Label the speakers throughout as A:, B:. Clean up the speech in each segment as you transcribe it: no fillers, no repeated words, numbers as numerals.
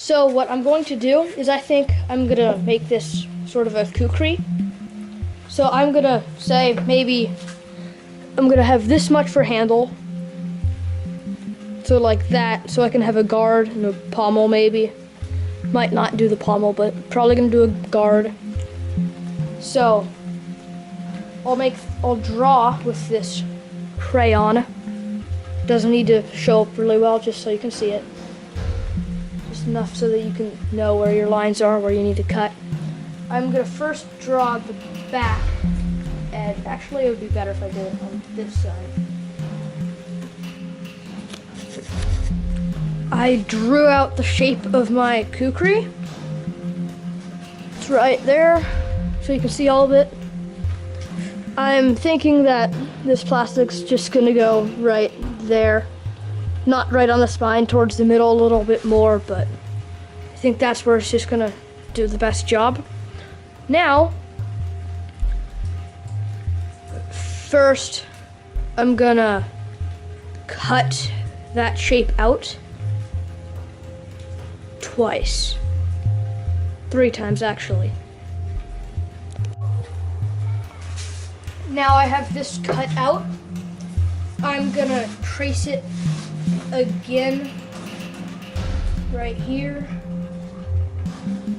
A: So what I'm going to do is I think I'm gonna make this sort of a kukri. So I'm gonna say maybe I'm gonna have this much for handle. So like that, so I can have a guard and a pommel maybe. Might not do the pommel, but probably gonna do a guard. So I'll draw with this crayon. Doesn't need to show up really well, just so you can see it. Just enough so that you can know where your lines are, where you need to cut. I'm gonna first draw the back, and actually it would be better if I did it on this side. I drew out the shape of my kukri. It's right there, so you can see all of it. I'm thinking that this plastic's just gonna go right there. Not right on the spine, towards the middle a little bit more, but I think that's where it's just gonna do the best job. Now, first, I'm gonna cut that shape out twice. 3 times, actually. Now I have this cut out. I'm gonna trace it again right here,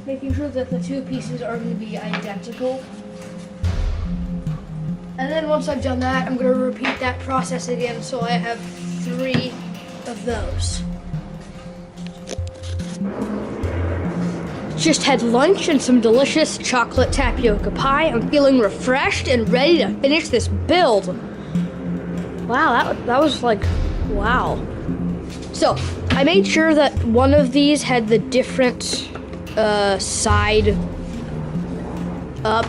A: making sure that the 2 pieces are going to be identical. And then once I've done that, I'm going to repeat that process again, so I have 3 of those. Just had lunch and some delicious chocolate tapioca pie. I'm feeling refreshed and ready to finish this build. Wow, that was like, wow. So, I made sure that one of these had the different side up.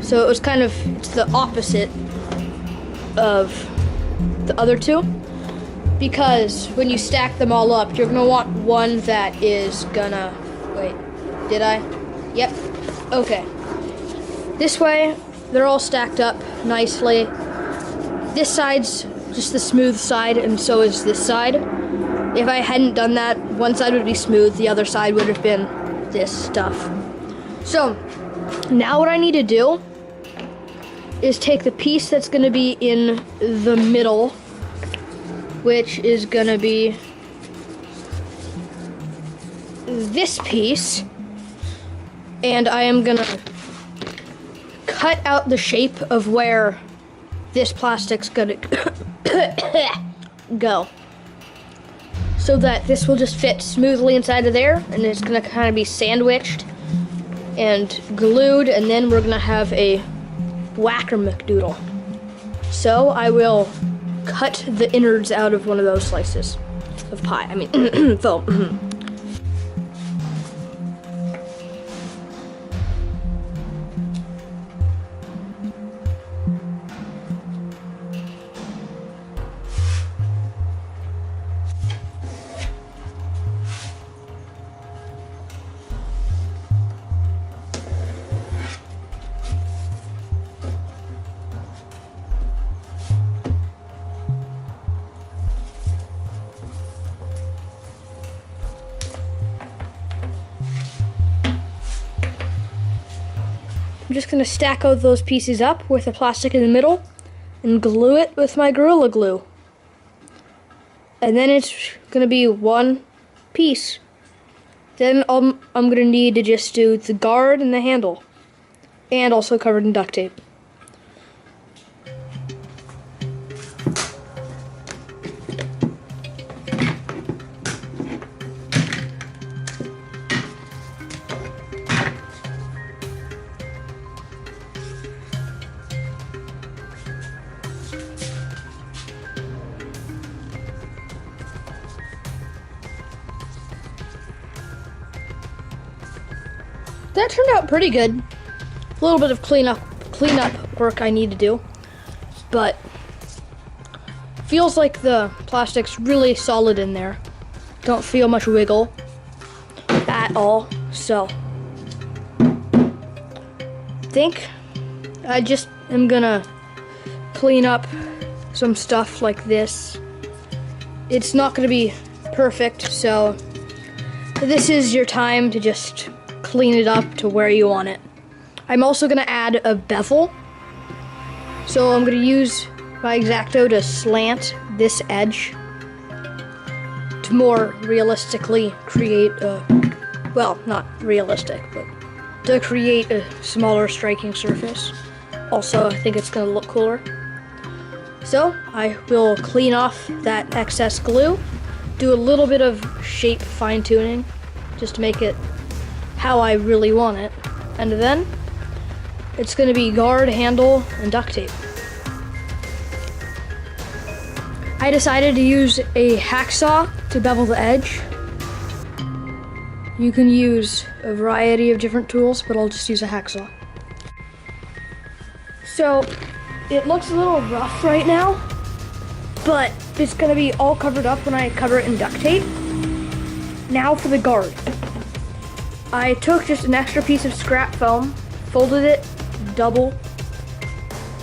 A: So it was kind of, it's the opposite of the other 2. Because when you stack them all up, you're gonna want one that is gonna, wait, did I? Yep, okay. This way, they're all stacked up nicely. This side's just the smooth side, and so is this side. If I hadn't done that, one side would be smooth, the other side would have been this stuff. So, now what I need to do is take the piece that's gonna be in the middle, which is gonna be this piece, and I am gonna cut out the shape of where this plastic's gonna go, so that this will just fit smoothly inside of there, and it's gonna kind of be sandwiched and glued, and then we're gonna have a whack-a-McDoodle. So I will cut the innards out of one of those slices of pie. I mean, foam. I'm just gonna stack all those pieces up with the plastic in the middle and glue it with my Gorilla Glue. And then it's gonna be one piece. Then I'm gonna need to just do the guard and the handle, and also covered in duct tape. That turned out pretty good. A little bit of cleanup work I need to do, but feels like the plastic's really solid in there. Don't feel much wiggle at all, so think I just am gonna clean up some stuff like this. It's not gonna be perfect, so This is your time to just clean it up to where you want it. I'm also gonna add a bevel. So I'm gonna use my X-Acto to slant this edge to more realistically create a, well, not realistic, but to create a smaller striking surface. Also, I think it's gonna look cooler. So I will clean off that excess glue, do a little bit of shape fine tuning just to make it how I really want it. And then it's gonna be guard, handle, and duct tape. I decided to use a hacksaw to bevel the edge. You can use a variety of different tools, but I'll just use a hacksaw. So it looks a little rough right now, but it's gonna be all covered up when I cover it in duct tape. Now for the guard. I took just an extra piece of scrap foam, folded it double,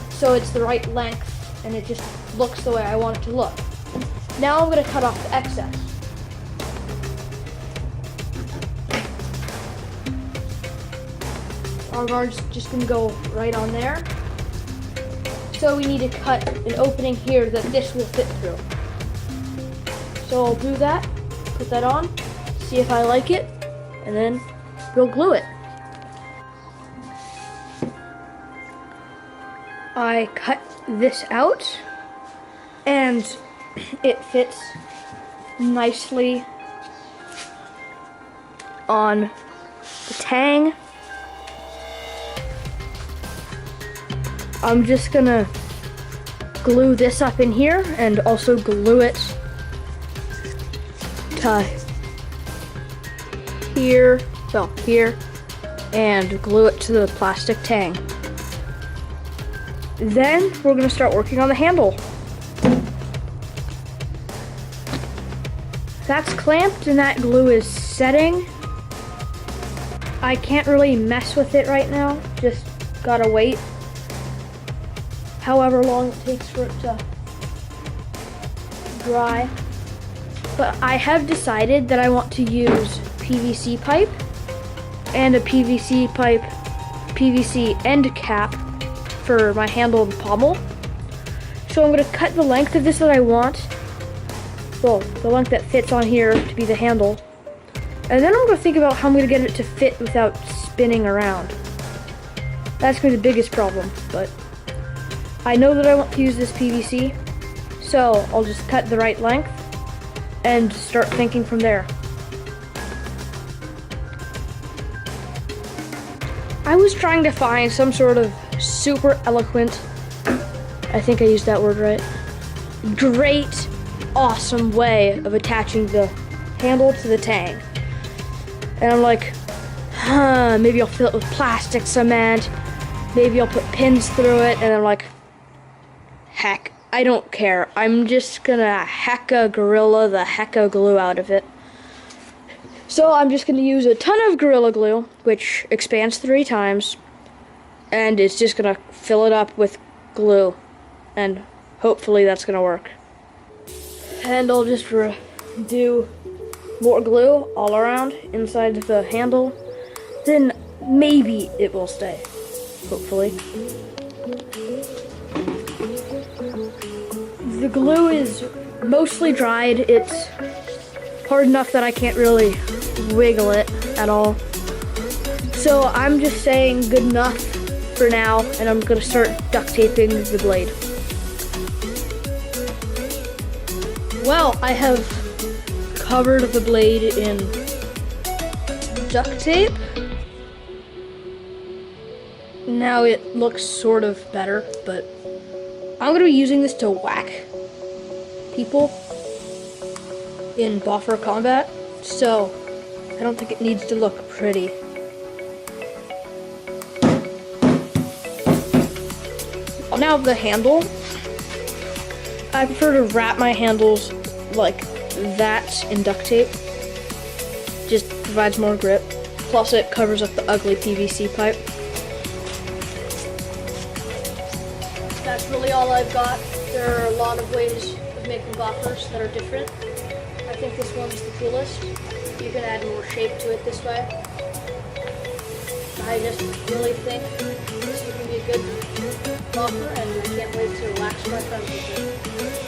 A: so it's the right length and it just looks the way I want it to look. Now I'm gonna cut off the excess. Our guard's just gonna go right on there. So we need to cut an opening here that this will fit through. So I'll do that, put that on, see if I like it, and then we'll glue it. I cut this out, and it fits nicely on the tang. I'm just gonna glue this up in here and also glue it to here, well, here, and glue it to the plastic tang. Then we're gonna start working on the handle. That's clamped and that glue is setting. I can't really mess with it right now, just gotta wait however long it takes for it to dry. But I have decided that I want to use PVC pipe and a PVC end cap for my handle and pommel. So I'm gonna cut the length of this that I want. Well, the length that fits on here to be the handle. And then I'm gonna think about how I'm gonna get it to fit without spinning around. That's gonna be the biggest problem, but I know that I want to use this PVC, so I'll just cut the right length and start thinking from there. I was trying to find some sort of super eloquent, I think I used that word right, great, awesome way of attaching the handle to the tang. And I'm like, maybe I'll fill it with plastic cement, maybe I'll put pins through it, and I'm like, heck, I don't care. I'm just gonna hecka Gorilla the hecka glue out of it. So I'm just gonna use a ton of Gorilla Glue, which expands 3 times, and it's just gonna fill it up with glue, and hopefully that's gonna work. And I'll just do more glue all around inside the handle, then maybe it will stay, hopefully. The glue is mostly dried. It's hard enough that I can't really wiggle it at all. So I'm just saying good enough for now, and I'm gonna start duct taping the blade. Well, I have covered the blade in duct tape. Now it looks sort of better, but I'm gonna be using this to whack people in boffer combat, so I don't think it needs to look pretty. Now the handle, I prefer to wrap my handles like that in duct tape. Just provides more grip. Plus it covers up the ugly PVC pipe. That's really all I've got. There are a lot of ways of making boffers that are different. I think this one's the coolest. you can add more shape to it this way. I just really think this is going to be a good buffer, and I can't wait to wax my friends with it.